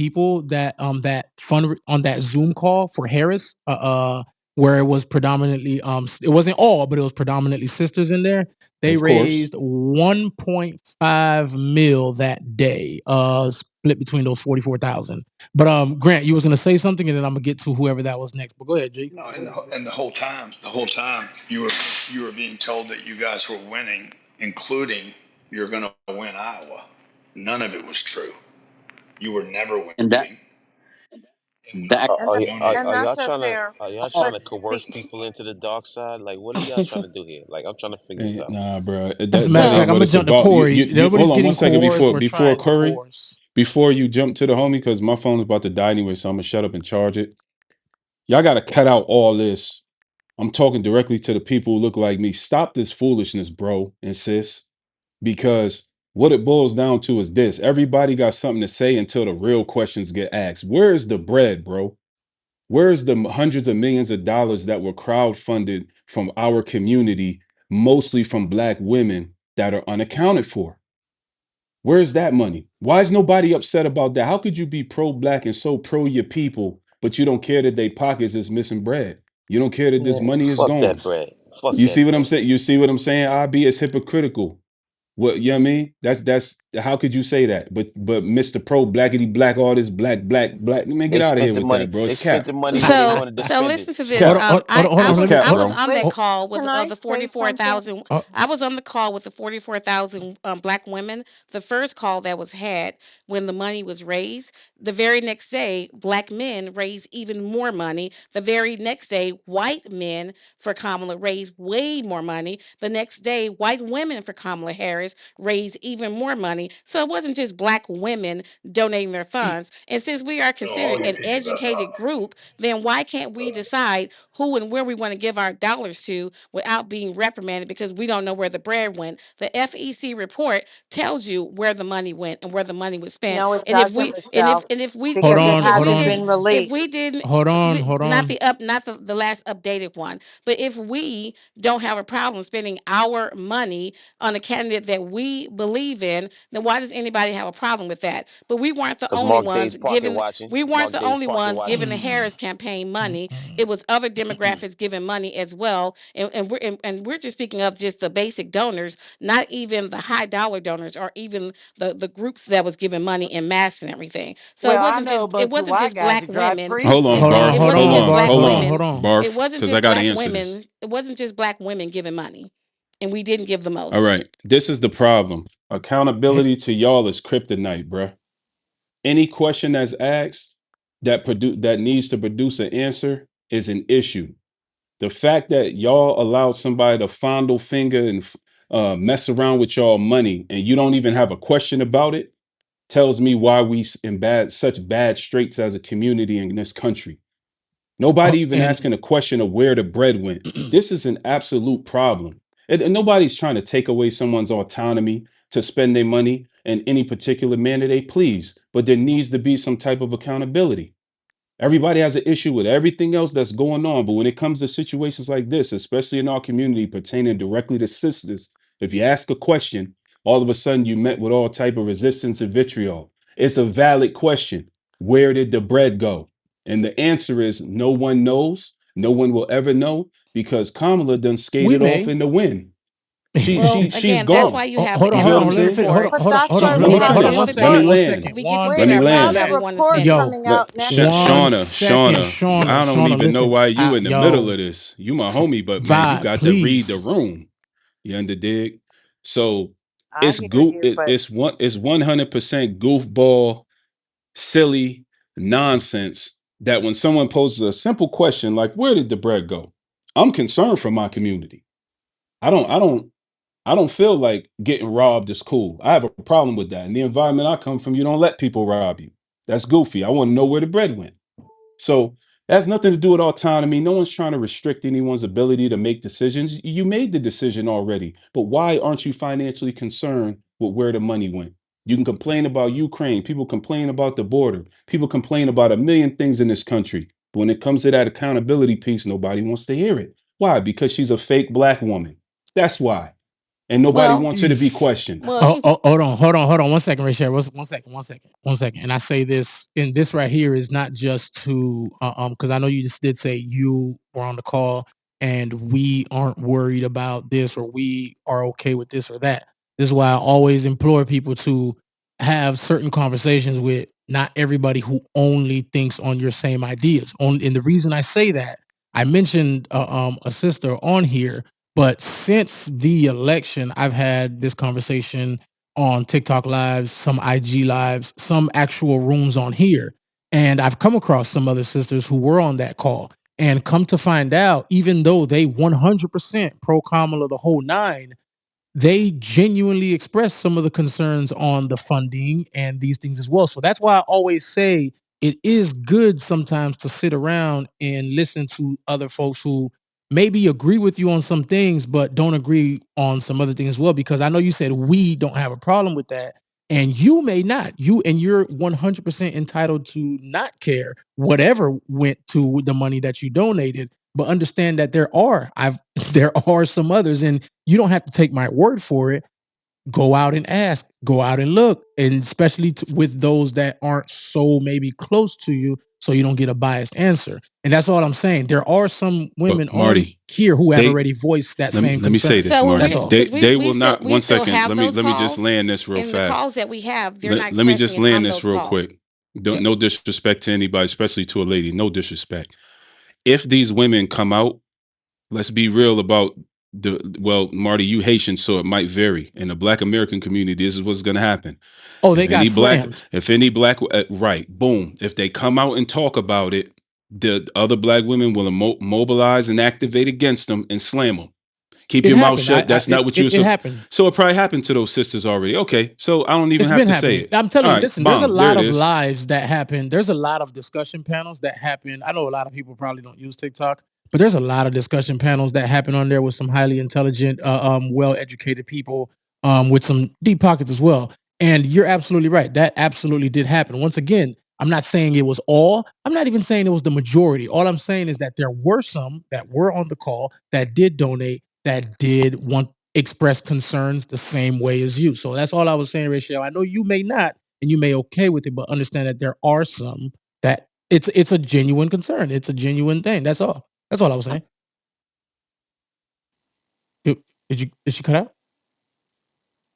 people that fund on that Zoom call for Harris, where it was predominantly it wasn't all, but it was predominantly sisters in there. They Of course. raised 1.5 mil that day, split between those 44,000. But Grant, you was gonna say something, and then I'm gonna get to whoever that was next. But go ahead, G. No, and the whole time you were being told that you guys were winning, including you're going to win Iowa. None of it was true. You were never And that winning. that And that, and Are y'all that's a trying to fair. But coerce people into the dark side? Like, what are y'all trying to do here? Like, I'm trying to figure this out. Nah, bro. As a That matter of that fact, ain't I'm so what gonna it's jump to about. Corey. Hold Everybody's on one getting second coerced. We're before trying to Corey, coerce. before you jump to the homie, because my phone is about to die anyway, so I'm gonna shut up and charge it. Y'all gotta cut out all this. I'm talking directly to the people who look like me. Stop this foolishness, bro and sis. Because what it boils down to is this: everybody got something to say until the real questions get asked. Where's the bread, bro? Where's the hundreds of millions of dollars that were crowdfunded from our community, mostly from Black women that are unaccounted for? Where's that money? Why is nobody upset about that? How could you be pro-Black and so pro your people, but you don't care that they pockets is missing bread? You don't care that this Man, money is fuck gone. that bread. Fuck You that see what I'm bread. saying? You see what I'm saying? IB is hypocritical. What you know what I mean? That's how could you say that? But Mr. Pro Blackity Black, all this black, man, get They out of here spent the with money. that, bro. They It's spent cap. the money where they So wanted to so spend it. listen to It's this. Hold cap. on, hold I on a It's was minute. cap, I Hold, was bro. on that wait, call with can I the say something? 44,000. uh, I was on the call with the 44,000 Black women. The first call that was had when the money was raised. The very next day, Black men raised even more money. The very next day, white men for Kamala raised way more money. The next day, white women for Kamala Harris raised even more money. So it wasn't just Black women donating their funds. And since we are no, considered all you an people got educated group, then why can't we decide who and where we want to give our dollars to without being reprimanded because we don't know where the bread went? The FEC report tells you where the money went and where the money was spent. No, it And if doesn't, we and Michelle, if we hold because it on, if hold we hasn't on, been didn't if released. we didn't hold on, hold not on. the up not the last updated one, but if we don't have a problem spending our money on a candidate that we believe in, then why does anybody have a problem with that? But we weren't the Because only Mark Dave's ones pocket giving watching. we weren't Mark the Dave's only pocket ones giving watching. the Mm, Harris campaign money. mm, It was other demographics giving money as well. And we're just speaking of just the basic donors, not even the high dollar donors or even the groups that was giving money in mass and everything. So Well, I know a it bunch of wasn't white just guys Black that drive women. Hold Priuses. on, hold on, It Barth. hold wasn't Hold on, just on, Barth. Black hold Hold on, on, hold women. on. It Barth, wasn't because I just gotta Black answer this. women. It wasn't just Black women giving money, and we didn't give the All most. right. This is the problem. Accountability to y'all is kryptonite, bruh. Any question that's asked that needs to produce an answer is an issue. The fact that y'all allowed somebody to fondle finger and mess around with y'all money and you don't even have a question about it tells me why we in such bad straits as a community in this country. Nobody even And asking a question of where the bread went. This is an absolute problem. And nobody's trying to take away someone's autonomy to spend their money in any particular manner they please, but there needs to be some type of accountability. Everybody has an issue with everything else that's going on, but when it comes to situations like this, especially in our community pertaining directly to sisters, if you ask a question, all of a sudden you met with all type of resistance and vitriol. It's a valid question. Where did the bread go? And the answer is no one knows. No one will ever know because Kamala done we skated off may. in the wind. Well, She's again, that's why gone. you have the Hold on, You feel hold what on. I'm FEC Let me saying? finish. report. But that's why Let we me have The the finish. Let report me report. One land. second. we get to Wait, Let me figure out we what have land. the everyone is report spending. Yo, coming out next week. one second, Shauna, I don't Shauna, even know listen. why you in the middle Yo, of this. You my homie, but man, you vibe, got to read the please. room. You under dig? So I hear you, but it's 100% goofball, silly nonsense that when someone poses a simple question like where did the bread go? I'm concerned for my community. I don't I don't I don't feel like getting robbed is cool. I have a problem with that. In the environment I come from, you don't let people rob you. That's goofy. I want to know where the bread went. So it has nothing to do with autonomy. No one's trying to restrict anyone's ability to make decisions. You made the decision already. But why aren't you financially concerned with where the money went? You can complain about Ukraine. People complain about the border. People complain about a million things in this country. But when it comes to that accountability piece, nobody wants to hear it. Why? Because she's a fake black woman. That's why. and nobody Well, wants it to be questioned. well, Hold on, hold on. 1 second, Rachel. 1 second. And I say this, and this right here is not just to, because I know you just did say you were on the call and we aren't worried about this or we are okay with this or that. This is why I always implore people to have certain conversations with not everybody who only thinks on your same ideas. And the reason I say that, I mentioned a sister on here, but since the election, I've had this conversation on TikTok lives, some IG lives, some actual rooms on here. And I've come across some other sisters who were on that call and come to find out, even though they 100% pro Kamala the whole nine, they genuinely express some of the concerns on the funding and these things as well. So that's why I always say it is good sometimes to sit around and listen to other folks who maybe agree with you on some things, but don't agree on some other things as well. Because I know you said we don't have a problem with that. And you may not. You're 100% entitled to not care whatever went to the money that you donated. But understand that there are some others, and you don't have to take my word for it. Go out and ask, go out and look, and especially with those that aren't so maybe close to you, so you don't get a biased answer. And that's all I'm saying. There are some women But on Marty, here who have they already voiced that let me same let me say concern. this, so Marty. That's we're all. They because they will still not. 1 second. have those Let me just calls, land this real and the fast. calls that we have, they're not Let me expressing just it land on this those real calls. quick. Yeah. No disrespect to anybody, especially to a lady. No disrespect. If these women come out, let's be real about Marty, you Haitian, so it might vary. In the Black American community, this is what's going to happen. Oh, they got slammed. If any black, right, boom. If they come out and talk about it, the other black women will mobilize and activate against them and slam them. Keep It your mouth happened. shut. That's not what you. It happened. So it probably happened to those sisters already. Okay, so I don't even It's have been to say happening. it. I'm telling All you, right, listen, there's a bomb. There lot it of is. lives that happen. There's a lot of discussion panels that happen. I know a lot of people probably don't use TikTok, but there's a lot of discussion panels that happen on there with some highly intelligent, well-educated people, with some deep pockets as well. And you're absolutely right. That absolutely did happen. Once again, I'm not saying it was all. I'm not even saying it was the majority. All I'm saying is that there were some that were on the call that did donate, that did want express concerns the same way as you. So that's all I was saying, Rachel. I know you may not, and you may okay with it, but understand that there are some that it's a genuine concern. It's a genuine thing. That's all. That's all I was saying. Did she cut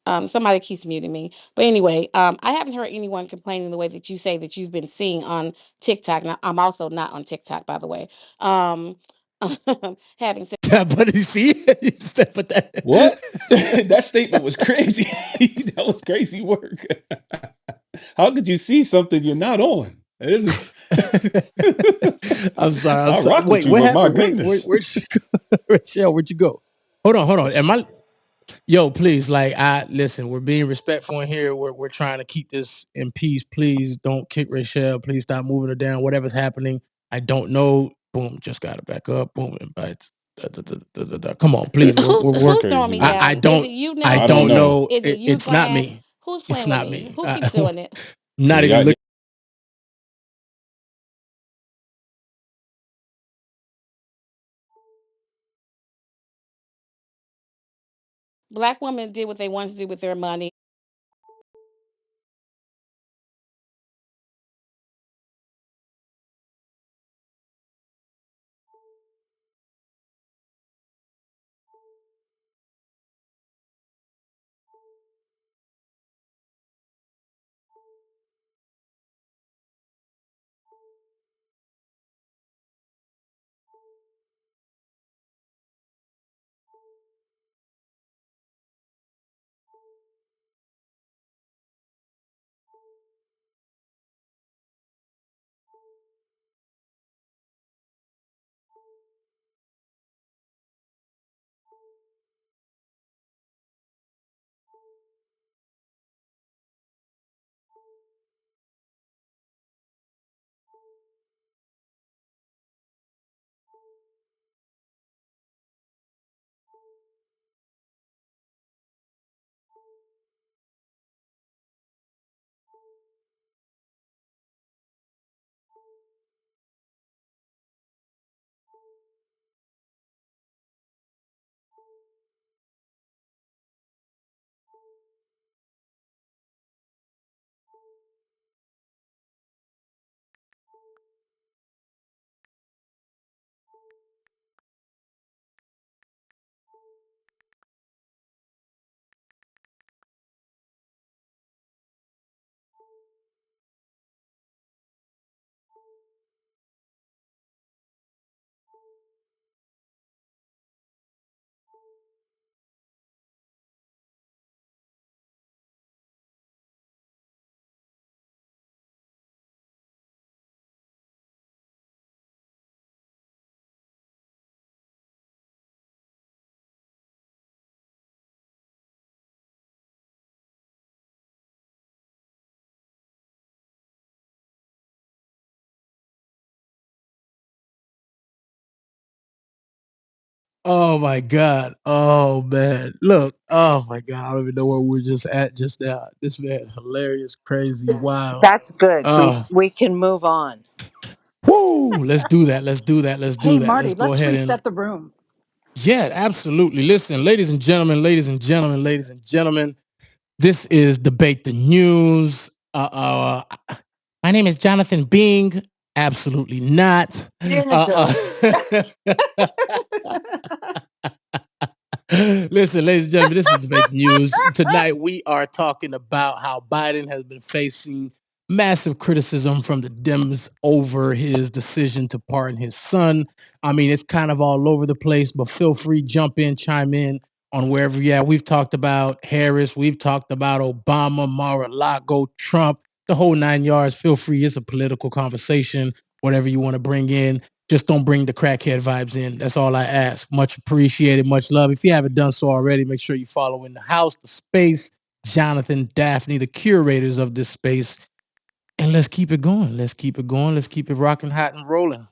out? Somebody keeps muting me. But anyway, I haven't heard anyone complaining the way that you say that you've been seeing on TikTok. Now, I'm also not on TikTok, by the way. Um, having said Yeah, but you see, you step with that. What? That statement was crazy. That was crazy work. How could you see something you're not on? It isn't. I'm sorry. I'm I sorry. rock with Wait, you, what but my happened? Wait, goodness. where'd you go? Rachel, where'd you go? Hold on. Am I? Yo, please, like, I listen. We're being respectful in here. We're trying to keep this in peace. Please don't kick Rachel. Please stop moving her down. Whatever's happening, I don't know. Boom, just gotta back up. Boom, invites. Come on, please. We're That's who's working. throwing crazy me work. I down? Is don't. it you, I I Nate? don't don't know. know. Is it you, It's not Glad? me. Who's It's playing with not me? me. Who keeps doing it? Not Yeah, even looking. Black women did what they wanted to do with their money. Oh my God. Oh man. Look. Oh my God. I don't even know where we're just at just now. This man, hilarious, crazy, wild. That's good. Uh, We can move on. woo. Let's do that. Let's do that. Let's do Hey, that. Let's Marty, go let's ahead and reset the room. yeah, absolutely. Listen, ladies and gentlemen, ladies and gentlemen, ladies and gentlemen. This is Debate the News. My name is Jonathan Bing. Absolutely not. Cynical. Listen, ladies and gentlemen, this is Debate the News. Tonight we are talking about how Biden has been facing massive criticism from the Dems over his decision to pardon his son. I mean, it's kind of all over the place, but feel free, jump in, chime in on wherever you're at. We've talked about Harris, we've talked about Obama, Mar-a-Lago, Trump, the whole 9 yards. Feel free. It's a political conversation, whatever you want to bring in. Just don't bring the crackhead vibes in. That's all I ask. Much appreciated, much love. If you haven't done so already, make sure you follow in the house, the space, Jonathan, Daphne, the curators of this space. And let's keep it going. Let's keep it going. Let's keep it rocking, hot, and rolling.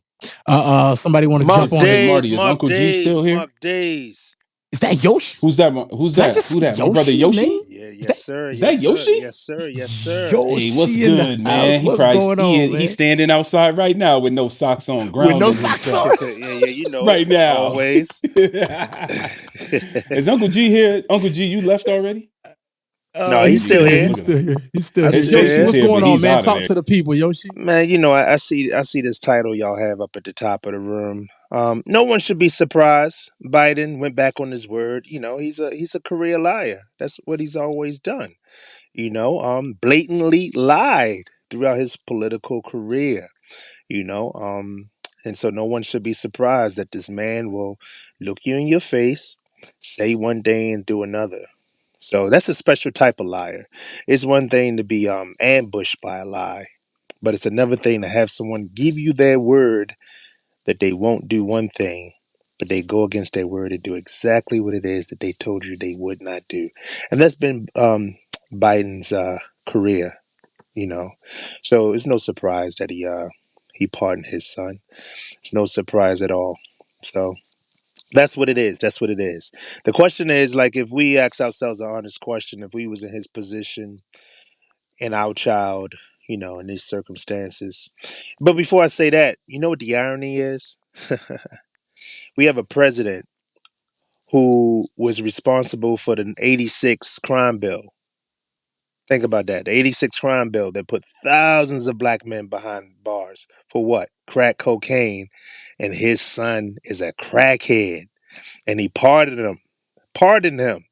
Somebody want to jump Is, on hey it? Marty, is Uncle G still here? Days. Is that Yoshi? Who's that? Who's Did I that? just Who see that? My brother Yoshi's Yoshi? name? Yeah, Is yes, that sir. Is Yes, that sir. Yoshi? Yes, sir. Yes, sir. Hey, what's Yoshi in the good, house? man? He What's probably going on, man? he's standing outside right now with no socks on, With no grounding socks himself on. Yeah, you know it. right now. Always. Is Uncle G here? Uncle G, you left already? No, Uncle He's he's G still still left. here. here. He's Look at him. still here. He's still I here. still Yoshi, Yoshi's here. what's here, but going on, he's man? out of Talk there. to the people, Yoshi. Man, you know, I see this title y'all have up at the top of the room. No one should be surprised. Biden went back on his word. You know, he's a career liar. That's what he's always done. You know, blatantly lied throughout his political career. You know, and so no one should be surprised that this man will look you in your face, say one day and do another. So that's a special type of liar. It's one thing to be ambushed by a lie, but it's another thing to have someone give you their word that they won't do one thing, but they go against their word and do exactly what it is that they told you they would not do. And that's been Biden's career, you know. So it's no surprise that he pardoned his son. It's no surprise at all. So that's what it is. That's what it is. The question is, like, if we ask ourselves an honest question, if we was in his position and our child, you know, in these circumstances. But before I say that, you know what the irony is? We have a president who was responsible for the 86 crime bill. Think about that. The 86 crime bill that put thousands of black men behind bars for what? Crack cocaine. And his son is a crackhead. And he pardoned him. Pardoned him.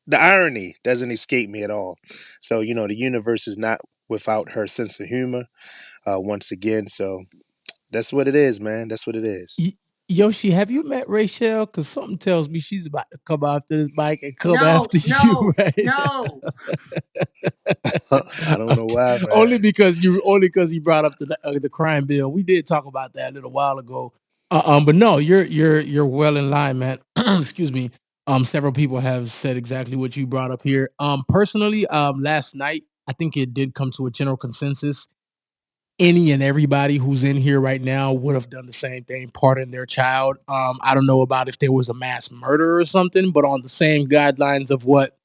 The irony doesn't escape me at all. So, you know, the universe is not without her sense of humor once again. So that's what it is, man. That's what it is. Yoshi, have you met Rachel? Because something tells me she's about to come after this bike and come No, after you no, right no. I don't know why, man. only because you brought up the crime bill. We did talk about that a little while ago. But no, you're well in line, man. Excuse me. Several people have said exactly what you brought up here. Personally, last night I think it did come to a general consensus. Any and everybody who's in here right now would have done the same thing, pardon their child. I don't know about if there was a mass murder or something, but on the same guidelines of what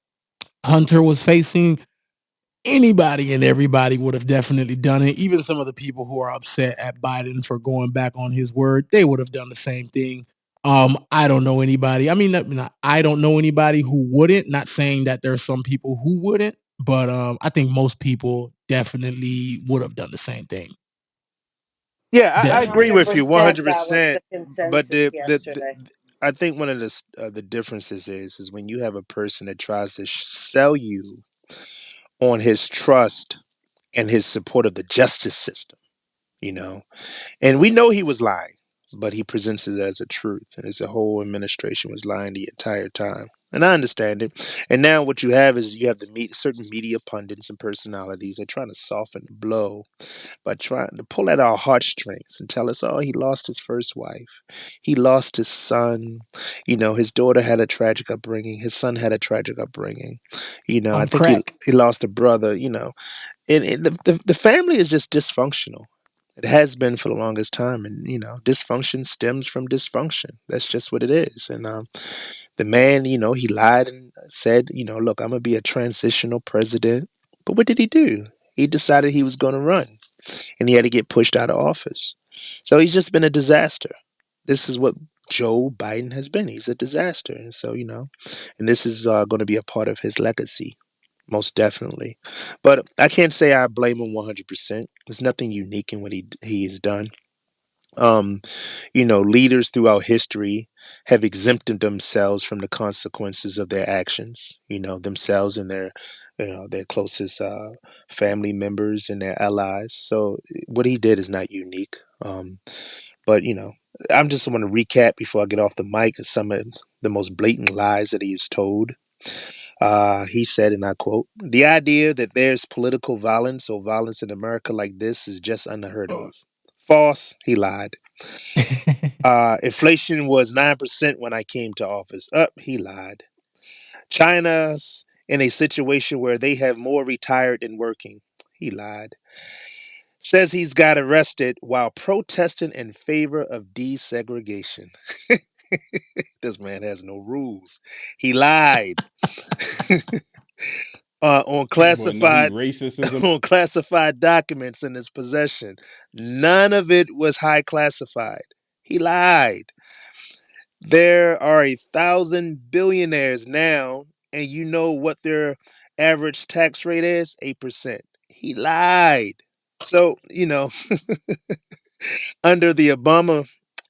Hunter was facing, anybody and everybody would have definitely done it. Even some of the people who are upset at Biden for going back on his word, they would have done the same thing. I don't know anybody. I mean, I don't know anybody who wouldn't. Not saying that there's some people who wouldn't, but I think most people definitely would have done the same thing. Yeah, I agree with you 100%. That was 100%. the But consensus yesterday. I think one of the differences is when you have a person that tries to sell you on his trust and his support of the justice system, you know. And we know he was lying, but he presents it as a truth, and as the whole administration was lying the entire time. And I understand it. And now what you have is you have certain media pundits and personalities. They're trying to soften the blow by trying to pull at our heartstrings and tell us, oh, he lost his first wife. He lost his son. You know, his daughter had a tragic upbringing. His son had a tragic upbringing. You know, I think Crack. he lost a brother, you know. And the family is just dysfunctional. It has been for the longest time, and dysfunction stems from dysfunction. That's just what it is. And the man, he lied and said, look, I'm gonna be a transitional president. But what did he do? He decided he was going to run, and he had to get pushed out of office. So he's just been a disaster. This is what Joe Biden has been. He's a disaster, and so and this is going to be a part of his legacy, most definitely. But I can't say I blame him 100%. There's nothing unique in what he has done. Leaders throughout history have exempted themselves from the consequences of their actions. Themselves and their closest family members and their allies. So what he did is not unique. But I'm just want to recap before I get off the mic of some of the most blatant lies that he has told. He said, and I quote, "The idea that there's political violence or violence in America like this is just unheard of." False. He lied. Inflation was 9% when I came to office. He lied. China's in a situation where they have more retired than working. He lied. Says he's got arrested while protesting in favor of desegregation. This man has no rules. He lied. On Boy, no, he classified racist as a on classified documents in his possession. None of it was high classified. He lied. There are 1,000 billionaires now, and you know what their average tax rate is? 8%. He lied. So, under the Obama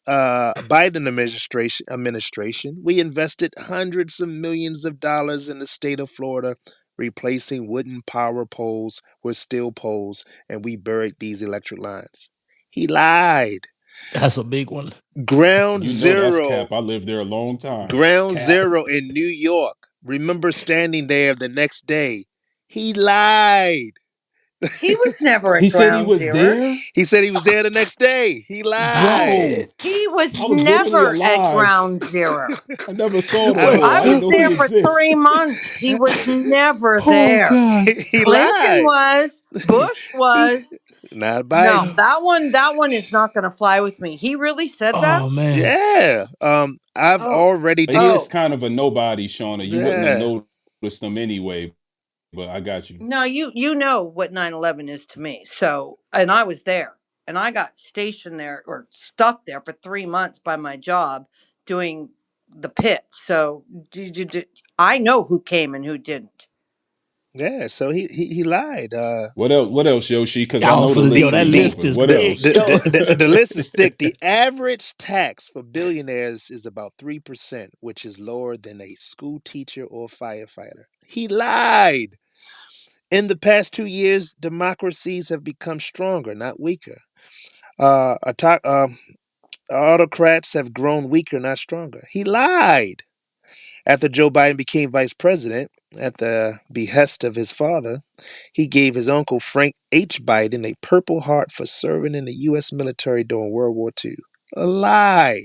Biden administration, we invested hundreds of millions of dollars in the state of Florida, replacing wooden power poles with steel poles, and we buried these electric lines. He lied. That's a big one. Ground You know that's zero. cap. I lived there a long time. Ground Cap. zero in New York. Remember standing there the next day. He lied. He was never at He said he ground was zero. there. He said he was there the next day. He lied. Bro, He was I was literally never at alive. ground zero. I never saw the I poll. I I didn't was know there he for exists. 3 months. He was never Oh there. God. He Clinton lied. was, Bush was. Not No, Biden. that one is not going to fly with me. He really said that? Oh man. Yeah. I've Oh, already He is oh. kind of a nobody, Shauna. You wouldn't have Yeah. noticed him anyway, but I got you. No, you know what 9/11 is to me. So, and I was there, and I got stationed there or stuck there for 3 months by my job doing the pit. So, I know who came and who didn't. Yeah. So he lied. What else? What else, Yoshi? Because I Y'all know the for yo, list that ain't list over. is What big. else? The list is thick. The average tax for billionaires is about 3%, which is lower than a school teacher or firefighter. He lied. In the past 2 years, democracies have become stronger, not weaker. Autocrats have grown weaker, not stronger. He lied. After Joe Biden became vice president, at the behest of his father, he gave his uncle Frank H. Biden a Purple Heart for serving in the U.S. military during World War II. A lie.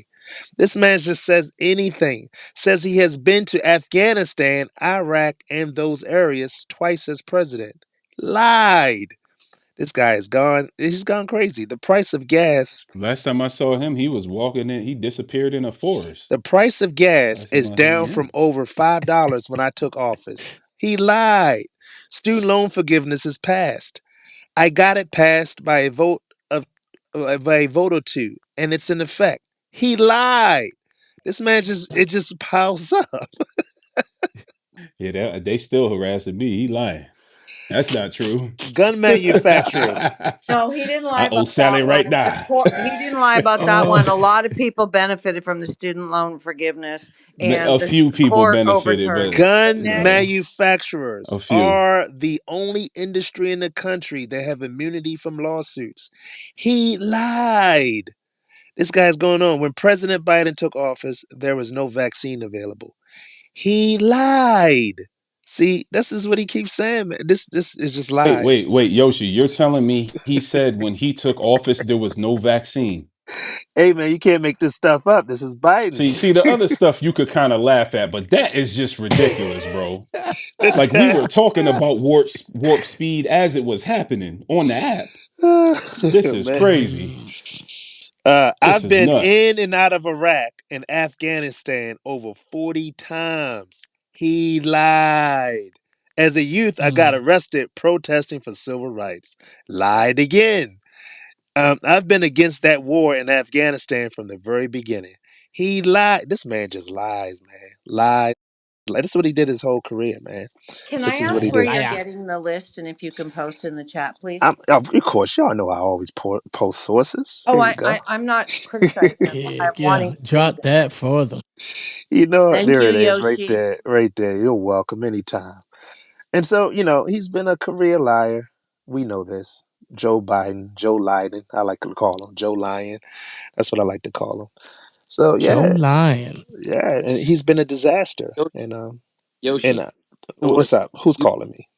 This man just says anything. Says he has been to Afghanistan, Iraq, and those areas twice as president. Lied. This guy is gone. He's gone crazy. The price of gas. Last time I saw him, he was walking in. He disappeared in a forest. The price of gas Last time is I down seen from him. over $5 when I took office. He lied. Student loan forgiveness is passed. I got it passed by a vote or two, and it's in effect. He lied. This man just piles up. Yeah, they still harassing me. He lying. That's not true. Gun manufacturers. No, he didn't lie I owe about Sally that right one. now. He didn't lie about that one. A lot of people benefited from the student loan forgiveness, and A the few people court benefited, overturned. but Gun you Next, know, manufacturers a few. are the only industry in the country that have immunity from lawsuits. He lied. This guy's going on. When President Biden took office, there was no vaccine available. He lied. See, this is what he keeps saying. Man. This is just lies. Wait, Yoshi, you're telling me he said when he took office there was no vaccine? Hey man, you can't make this stuff up. This is Biden. See, the other stuff you could kind of laugh at, but that is just ridiculous, bro. This Like we guy. were talking about warp speed as it was happening on the app. This is Man. crazy. Mm. This I've is been in nuts. and out of Iraq and Afghanistan over 40 times. He lied. As a youth, I got Mm. arrested protesting for civil rights. Lied again. I've been against that war in Afghanistan from the very beginning. He lied. This man just lies, man. Lies. This is what he did his whole career, man. Can I This is what Yeah, he ask you're a where did. you're liar. getting the list and if you can post in the chat, please? Of course, y'all know I always post sources. Oh, Here you go. I'm not criticizing. I'm Heck yeah. wanting to read Drop it. that for them. You know what? Thank There you, it is, right Yoshi. there, right there. You're welcome anytime. And so, he's been a career liar. We know this. Joe Biden, Joe Lydon, I like to call him Joe Lion. That's what I like to call him. So Joe yeah, Lion. yeah, and he's been a disaster. Yo- And Yoshi, what's up? Who's you, calling me?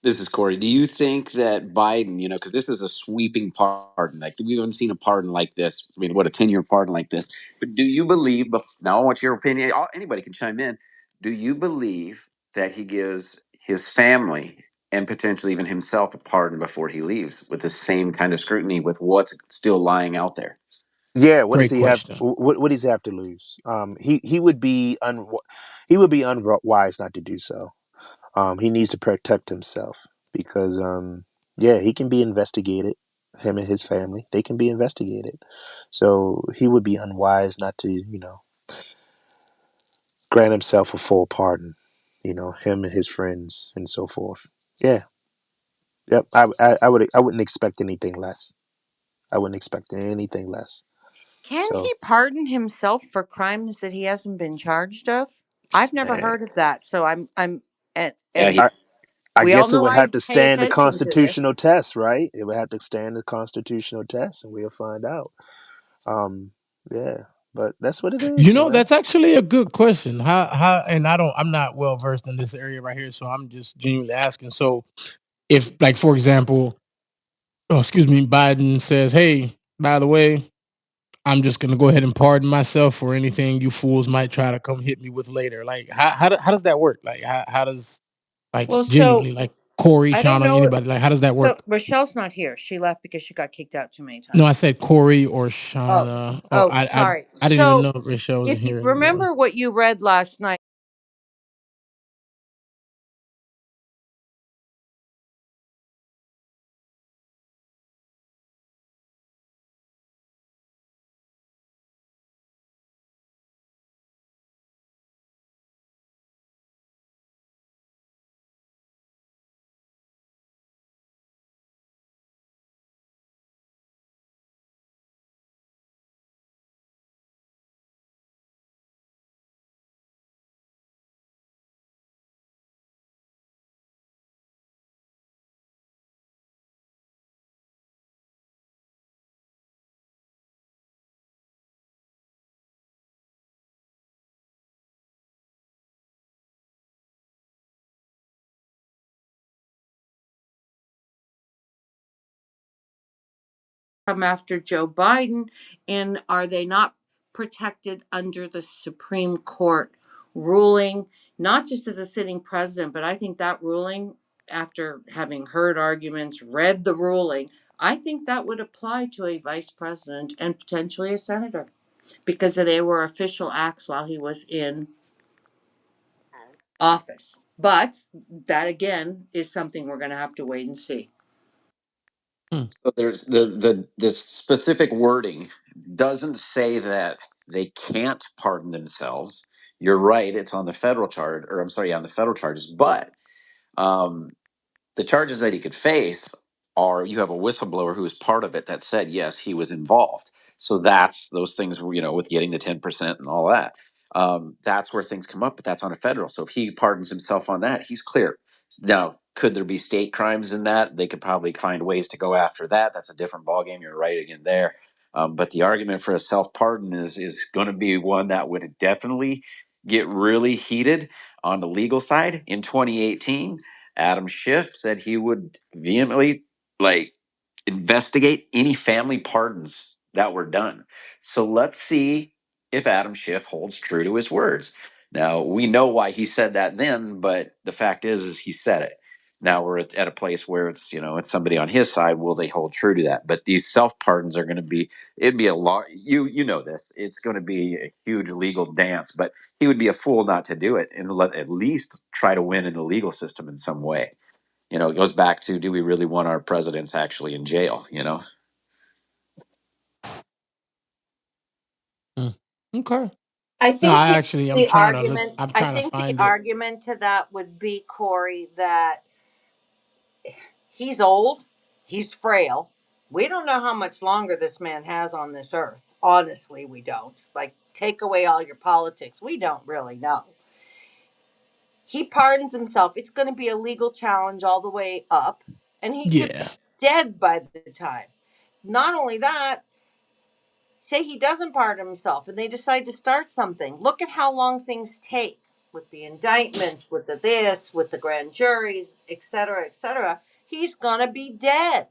this is Corey. Do you think that Biden, because this is a sweeping pardon, like we haven't seen a pardon like this. I mean, what a 10-year pardon like this. But do you believe? Now, I want your opinion. Anybody can chime in. Do you believe that he gives his family and potentially even himself a pardon before he leaves, with the same kind of scrutiny with what's still lying out there? Yeah, what does Great he have? question. What does he have to lose? He would be unwise not to do so. He needs to protect himself because, yeah, he can be investigated. Him and his family, they can be investigated. So he would be unwise not to, grant himself a full pardon. Him and his friends and so forth. Yeah, yep. I wouldn't expect anything less. I wouldn't expect anything less. Can So, he pardon himself for crimes that he hasn't been charged of? I've never man, heard of that. So I'm Yeah, and I I we all guess it know would I have to pay stand the attention to this. constitutional test, right? It would have to stand the constitutional test, and we'll find out. Um, yeah, but that's what it is, man. That's actually a good question. How and I'm not well versed in this area right here, so I'm just genuinely asking. So if like for example, oh excuse me, Biden says, "Hey, by the way, I'm just gonna go ahead and pardon myself for anything you fools might try to come hit me with later." Like how does that work? Like how does like Well, so genuinely like Corey, I don't Shauna, know. anybody like how does that So work? Rochelle's not here. She left because she got kicked out too many No, I times. said Corey or Oh, Shauna. Oh, oh, sorry. I didn't even So know Rochelle wasn't if you here anymore. remember what you read last night. Come after Joe Biden, and are they not protected under the Supreme Court ruling, not just as a sitting president, but I think that ruling, after having heard arguments, read the ruling, I think that would apply to a vice president and potentially a senator because they were official acts while he was in office. But that again is something we're going to have to wait and see. Hmm. So there's the specific wording doesn't say that they can't pardon themselves. You're right; it's on the federal charge, or I'm sorry, on the federal charges. But um, the charges that he could face are you have a whistleblower who is part of it that said yes he was involved. So that's those things with getting the 10% and all that. That's where things come up, but that's on a federal. So if he pardons himself on that, he's clear. Now, could there be state crimes in that? They could probably find ways to go after that. That's a different ballgame. You're right again there. But the argument for a self pardon is going to be one that would definitely get really heated on the legal side in 2018. Adam Schiff said he would vehemently like investigate any family pardons that were done. So let's see if Adam Schiff holds true to his words. Now we know why he said that then, but the fact is he said it. Now we're at a place where it's, it's somebody on his side. Will they hold true to that? But these self pardons are going to be, it'd be a lot. You know this. It's going to be a huge legal dance. But he would be a fool not to do it and at least try to win in the legal system in some way. It goes back to, do we really want our presidents actually in jail? Okay. I No, think I'm the trying to look. argument I'm I trying to think the find it. argument to that would be, Corey, that he's old, he's frail. We don't know how much longer this man has on this earth. Honestly, we don't. Like, take away all your politics. We don't really know. He pardons himself. It's going to be a legal challenge all the way up, and he could be Yeah. dead by the time. Not only that, say he doesn't pardon himself and they decide to start something. Look at how long things take with the indictments, with the this, with the grand juries, et cetera, et cetera. He's going to be dead.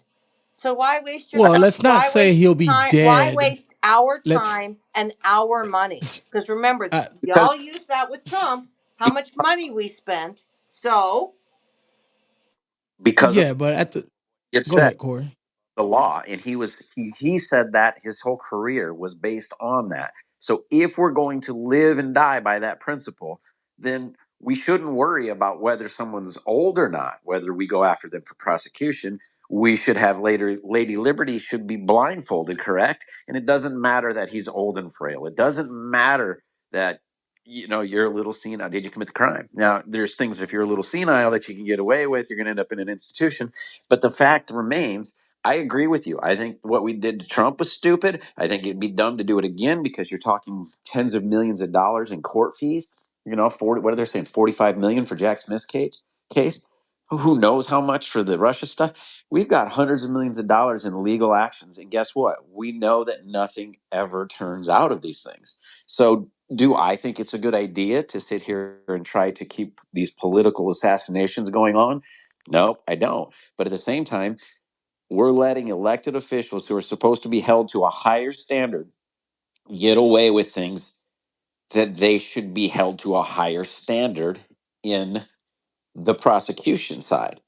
So why waste your Well, let's not why say waste he'll be time? Why dead. waste our Let's. time and our money? Because remember, Because y'all used that with Trump. How much money we spent? So because of Yeah, but at the. it Go said ahead, Corey. the law, and he said that his whole career was based on that. So if we're going to live and die by that principle, then we shouldn't worry about whether someone's old or not, whether we go after them for prosecution. We should have later Lady Liberty should be blindfolded, correct? And it doesn't matter that he's old and frail. It doesn't matter that you're a little senile. Did you commit the crime? Now there's things, if you're a little senile, that you can get away with, you're going to end up in an institution. But the fact remains, I agree with you. I think what we did to Trump was stupid. I think it'd be dumb to do it again, because you're talking tens of millions of dollars in court fees. 40, what are they saying? 45 million for Jack Smith's case. Who knows how much for the Russia stuff? We've got hundreds of millions of dollars in legal actions. And guess what? We know that nothing ever turns out of these things. So do I think it's a good idea to sit here and try to keep these political assassinations going on? No, I don't. But at the same time, we're letting elected officials who are supposed to be held to a higher standard get away with things that they should be held to a higher standard in the prosecution side.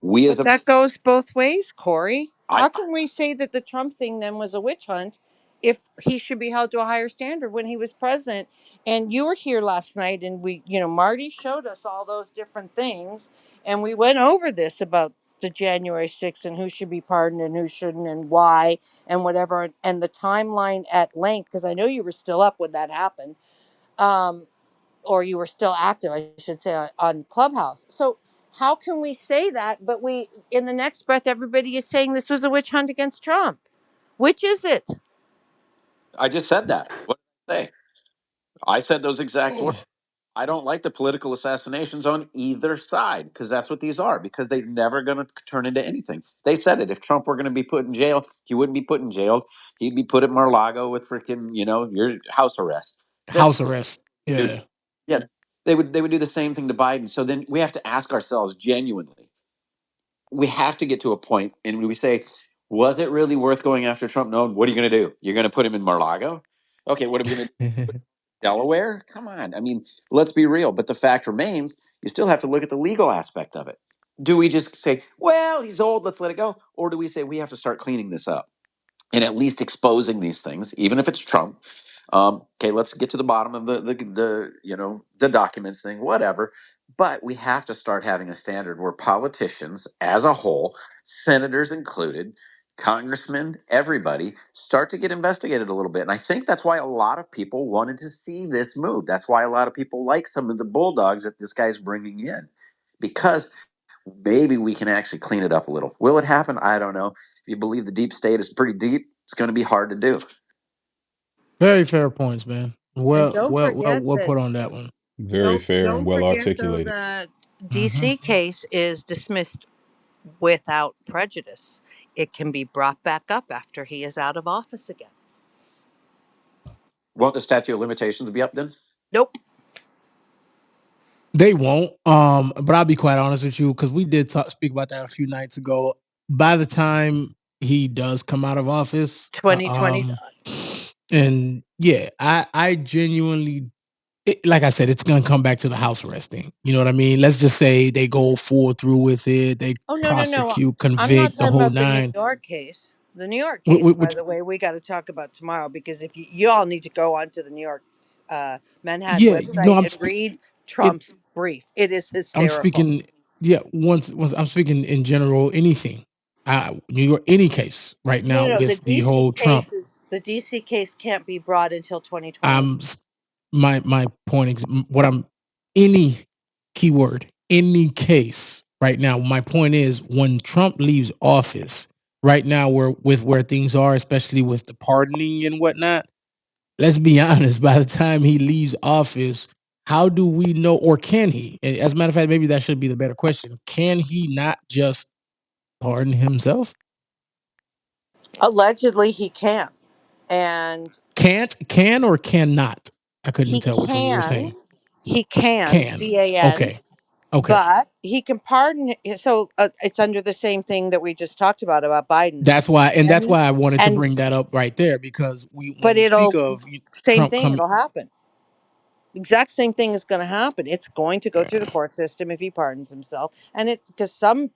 We as but a that goes both ways, Corey. I How can we say that the Trump thing then was a witch hunt if he should be held to a higher standard when he was president? And you were here last night, and Marty showed us all those different things, and we went over this about the January 6th and who should be pardoned and who shouldn't and why and whatever, and the timeline at length, because I know you were still up when that happened. Or you were still active, I should say, on Clubhouse. So how can we say that, but we, in the next breath, everybody is saying this was a witch hunt against Trump? Which is it? just said that. What did I say? I said those exact words. I don't like the political assassinations on either side, because that's what these are, because they're never going to turn into anything. They said it. If Trump were going to be put in jail, he wouldn't be put in jail. He'd be put at Mar-a-Lago with freaking, your house arrest. That's House arrest. dude. Yeah. Yeah, they would do the same thing to Biden. So then we have to ask ourselves genuinely. We have to get to a point, and we say, was it really worth going after Trump? No. What are you going to do? You're going to put him in Mar-a-Lago? Okay, what are we going to do? Delaware? Come on. I mean, let's be real. But the fact remains, you still have to look at the legal aspect of it. Do we just say, well, he's old, let's let it go? Or do we say we have to start cleaning this up and at least exposing these things, even if it's Trump? Okay, let's get to the bottom of the documents thing, whatever. But we have to start having a standard where politicians as a whole, senators included, congressmen, everybody, start to get investigated a little bit. And I think that's why a lot of people wanted to see this move. That's why a lot of people like some of the bulldogs that this guy's bringing in, because maybe we can actually clean it up a little. Will it happen? I don't know. If you believe the deep state is pretty deep, it's going to be hard to do. Very fair points, man. And Well put on that one. Very fair and don't well forget though articulated. that Hmm. DC case is dismissed without prejudice. It can be brought back up after he is out of office again. Won't the statute of limitations be up then? Nope. They won't. But I'll be quite honest with you, because we did speak about that a few nights ago. By the time he does come out of office, 2020. and yeah, I genuinely, like I said, it's gonna come back to the house arrest thing. You know what I mean? Let's just say they go full through with it, they Oh, no, no, no. prosecute, I'm not convict, the talking whole about the New nine. York case. The New York case, by Which, the way, we got to talk about tomorrow, because if you all need to go onto the New York Manhattan yeah, no, website and read it. Trump's brief. It is I'm hysterical. speaking. Yeah, once I'm speaking in general. Anything, New York, any case right No, now no, no. The with the DC whole Trump. case is the DC case can't be brought until 2020. I'm my point is what I'm any keyword any case right now. My point is when Trump leaves office right now, where things are, especially with the pardoning and whatnot. Let's be honest. By the time he leaves office, how do we know, or can he? As a matter of fact, maybe that should be the better question. Can he not just pardon himself? Allegedly, he can, and Can or cannot? I couldn't he tell which one you were can, saying. he can, Can. CAN, Okay. Okay. but he can pardon. So it's under the same thing that we just talked about Biden, That's and why I wanted to and bring that up right there, because when but we speak it'll of same Trump thing. coming, It'll happen. Exact same thing is going to happen. It's going to go through the court system if he pardons himself, and it's because some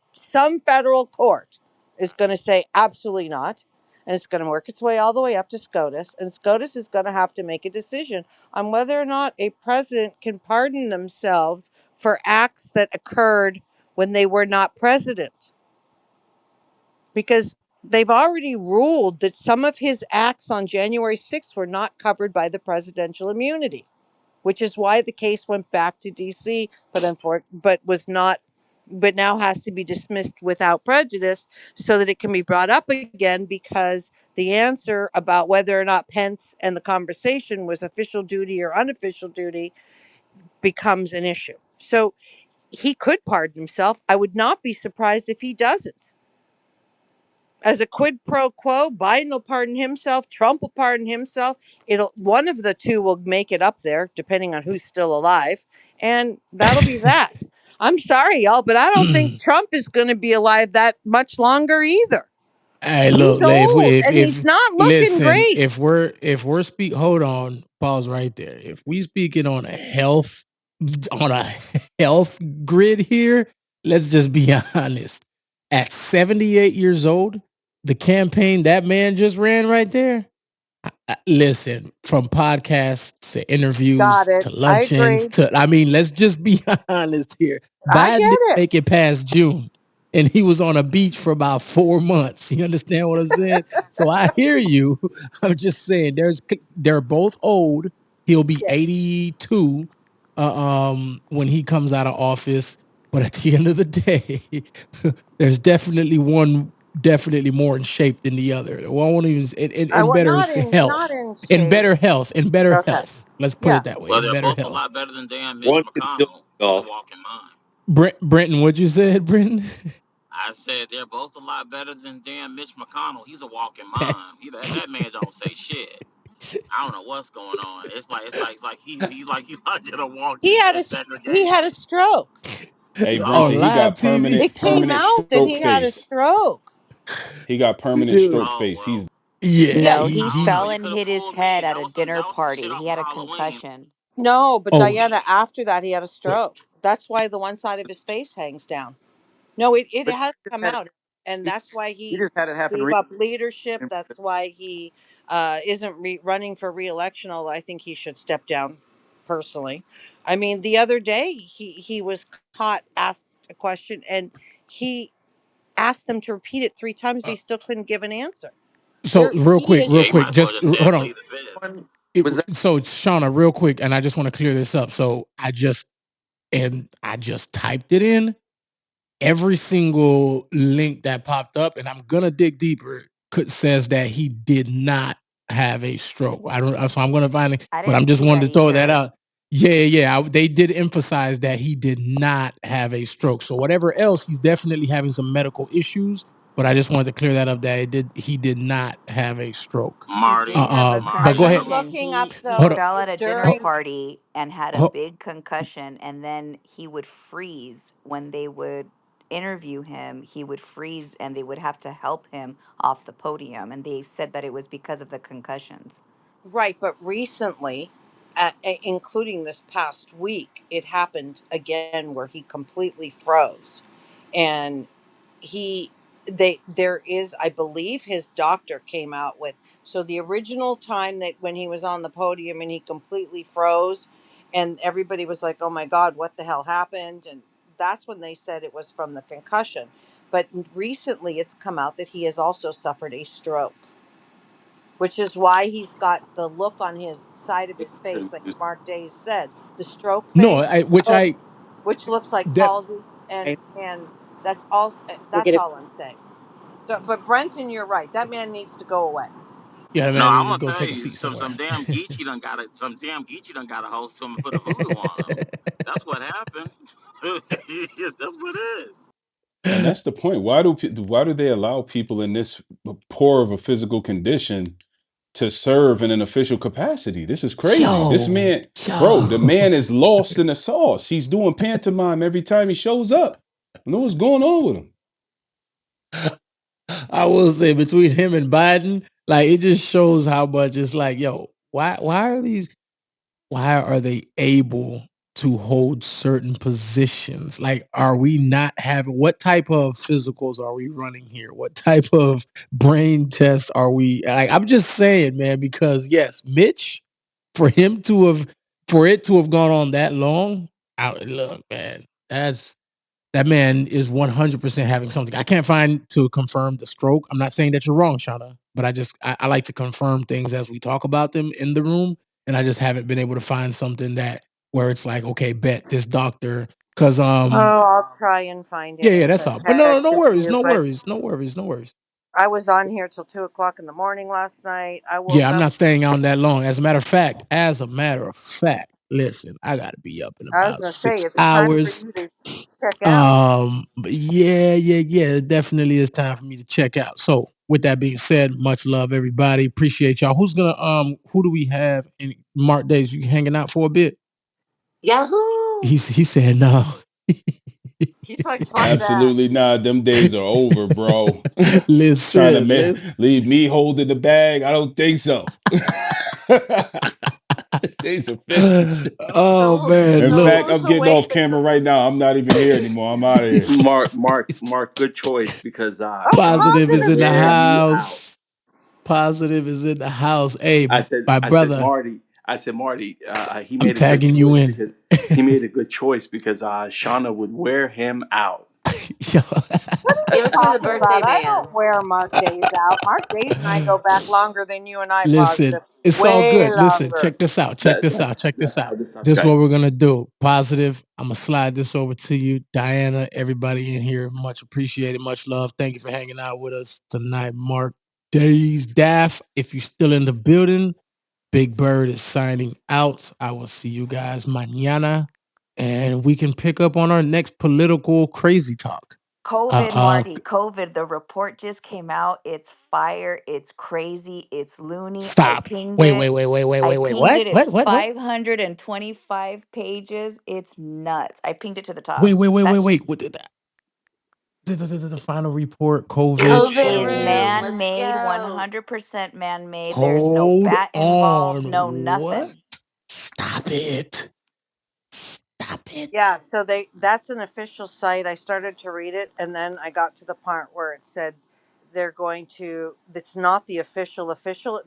federal court is going to say absolutely not, and it's going to work its way all the way up to SCOTUS, and SCOTUS is going to have to make a decision on whether or not a president can pardon themselves for acts that occurred when they were not president, because they've already ruled that some of his acts on January 6th were not covered by the presidential immunity, which is why the case went back to DC, but was not, but now has to be dismissed without prejudice so that it can be brought up again, because the answer about whether or not Pence and the conversation was official duty or unofficial duty becomes an issue. So he could pardon himself. I would not be surprised if he doesn't. As a quid pro quo, Biden will pardon himself, Trump will pardon himself. It'll One of the two will make it up there, depending on who's still alive, and that'll be that. I'm sorry, y'all, but I don't think Trump is going to be alive that much longer either. hey, He's look, old and he's if not looking listen, great. if we're speak, hold on, pause right there. If we speaking on a health grid here, let's just be honest. At 78 years old, the campaign that man just ran right there. Listen, from podcasts to Got interviews it. to I luncheons agree. to, I mean, let's just be honest here. I Biden didn't get make it. it past June, and he was on a beach for about 4 months. You understand what I'm saying? So I hear you. I'm just saying they're both old. He'll be Yes. 82 when he comes out of office. But at the end of the day, there's definitely more in shape than the other. Well, I won't even I in want better not health, in shape. in better Okay. health. Let's put Yeah. it that way, Well, in they're better both a health. lot better than damn Mitch One can still McConnell. He's a golf. walking mime. Brenton, what you said, Brenton? I said they're both a lot better than damn Mitch McConnell. He's a walking mime. That man don't say shit. I don't know what's going on. It's like he's like in a He walking had he had segregation. a stroke. Hey, On Brenton, he live got TV, It came permanent out that stroke he had a face. stroke. He got permanent dude. stroke Oh face. well, He's Yeah, Yes. No, he I don't know. fell You and could have hit his fooled me. head at a dinner That was some shit party. off He of had a Halloween. concussion. No, but oh, Diana, after that, he had a what? stroke. That's why the one side of his face hangs down. No, it But has he just come had it. out. And He, that's why he he just had it happen gave recently. up leadership. That's why he isn't running for reelection, although I think he should step down personally. I mean, the other day, he was caught, asked a question, and he asked them to repeat it 3 times. He Uh, still couldn't give an answer. so He Yeah, real is. he might quick, as well just just say hold on. plead the fifth. One was that So Shauna, real quick, and I just want to clear this up. So I just typed it in. Every single link that popped up, and I'm gonna dig deeper, says that he did not have a stroke. I don't, so I'm gonna find it, I but I'm didn't just see wanted that to throw that either. out. They did emphasize that he did not have a stroke. So whatever else, he's definitely having some medical issues. But I just wanted to clear that up that he did not have a stroke. He did have a But go ahead. I'm concussion. looking up He Hold up. though fell at a dinner Hold, during. party and had a hold, big concussion, and then he would freeze when they would interview him. He would freeze and they would have to help him off the podium, and they said that it was because of the concussions. Right, but recently, including this past week, it happened again where he completely froze, and he there is, I believe, his doctor came out with, so the original time that when he was on the podium and he completely froze, and everybody was like, oh my god, what the hell happened, and that's when they said it was from the concussion. But recently it's come out that he has also suffered a stroke, which is why he's got the look on his side of his face, like Mark Days said, the stroke No, face, I which looks like that palsy, Okay, and that's all. we That's get it. all I'm saying. So, but Brenton, you're right. That man needs to go away. yeah, No, man, I'm you just gonna go tell take a you, seat somewhere. some damn Geechee done got it. Some damn Geechee done got a host to him and put a voodoo on him. That's what happened. That's what it is. And that's the point. Why do they allow people in this poor of a physical condition to serve in an official capacity? This is crazy. This Yo, man, bro, yo. the man is lost in the sauce. He's doing pantomime every time he shows up. I know what's going on with him. I will say between him and Biden, like it just shows how much it's like, yo, why are they able to hold certain positions? Like, are we not having, what type of physicals are we running here? What type of brain test are we, like, I'm just saying, man, because yes, Mitch, for it to have gone on that long, look, man, that man is 100% having something. I can't find to confirm the stroke. I'm not saying that you're wrong, Shauna, but I like to confirm things as we talk about them in the room, and I just haven't been able to find something that where it's like, okay, bet this doctor, because Oh, I'll try and find it yeah, and that's send all. But text no it to worries, you. no But worries, no worries, no worries. I was on here till 2 o'clock in the morning last night. I Yeah, woke I'm up. not staying on that long. As a matter of fact, listen, I gotta be up in I was about gonna say six it's time for hours. you to check out. But yeah. It definitely is time for me to check out. So with that being said, much love, everybody. Appreciate y'all. Who do we have in Mark Days? You hanging out for a bit? Yahoo! He said no. He's like, fuck that. Absolutely not. Them days are over, bro. Trying to listen. leave me holding the bag. I don't think so. Days are finished. Oh man, In So look. fact, who's I'm getting off awake at camera the? right now. I'm not even here anymore. I'm out of here. Mark, good choice because Oh, Shauna Positive would is positive in the wear said. you out. house. Positive is in the house. Hey, I said, my I said, brother, Marty, I said, Marty, he I'm made a good tagging you choice in. because Shauna would wear him out. Yo. What are you Give it to the talking birthday about? I man. don't wear Mark Days out. Mark Days and I go back longer than you and I. Listen, Positive, it's all way good. Listen, longer. check this out. Check this That's out. how this This is okay. what we're gonna do. Positive. I'm gonna slide this over to you, Diana. Everybody in here, much appreciated, much love. Thank you for hanging out with us tonight, Mark Days, Daff. If you're still in the building, Big Bird is signing out. I will see you guys mañana, and we can pick up on our next political crazy talk. COVID, Marty, COVID. The report just came out. It's fire. It's crazy. It's loony. I Stop. pinged Wait, it. wait, wait, wait, wait, I wait, wait. pinged What? it. It's What? 525 pages. It's nuts. I pinged it to the Wait, top. wait, wait, wait, That's wait. What did that? The final report, it COVID. COVID is room. Oh, Let's man-made, go. 100% man-made. There's no hold bat involved, no on. What? nothing. Stop it. Stop it. Yeah, so that's an official site. I started to read it and then I got to the part where it said they're going to, it's not the official.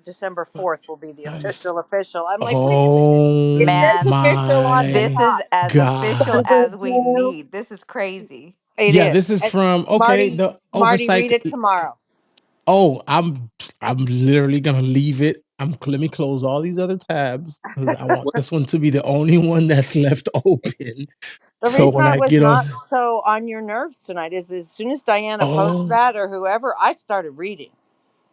December 4th will be the official. I'm like, wait a minute. It Oh says Man, official on the this my is top. as official God. as we need. This is crazy. It Yeah, this is. is And from Marty, the Marty, read oversight. it tomorrow. Oh, I'm literally gonna leave it. Let me close all these other tabs because I want What? this one to be the only one that's left open. The So reason when I I was get not off, so on your nerves tonight is as soon as Diana posted oh, that or whoever, I started reading.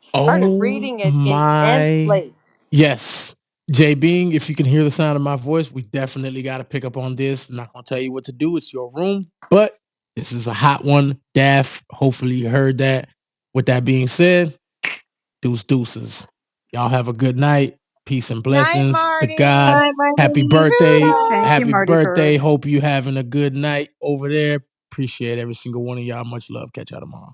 Started oh reading it my, intently. yes. Jay Bing, if you can hear the sound of my voice, we definitely got to pick up on this. I'm not gonna tell you what to do. It's your room, but this is a hot one. Daff, hopefully you heard that. With that being said, deuces. Y'all have a good night. Peace and Night, blessings. The Marty. God, Bye, happy Marty. birthday. Thank you, Happy Marty birthday. Bird. Hope you having a good night over there. Appreciate every single one of y'all. Much love. Catch y'all tomorrow.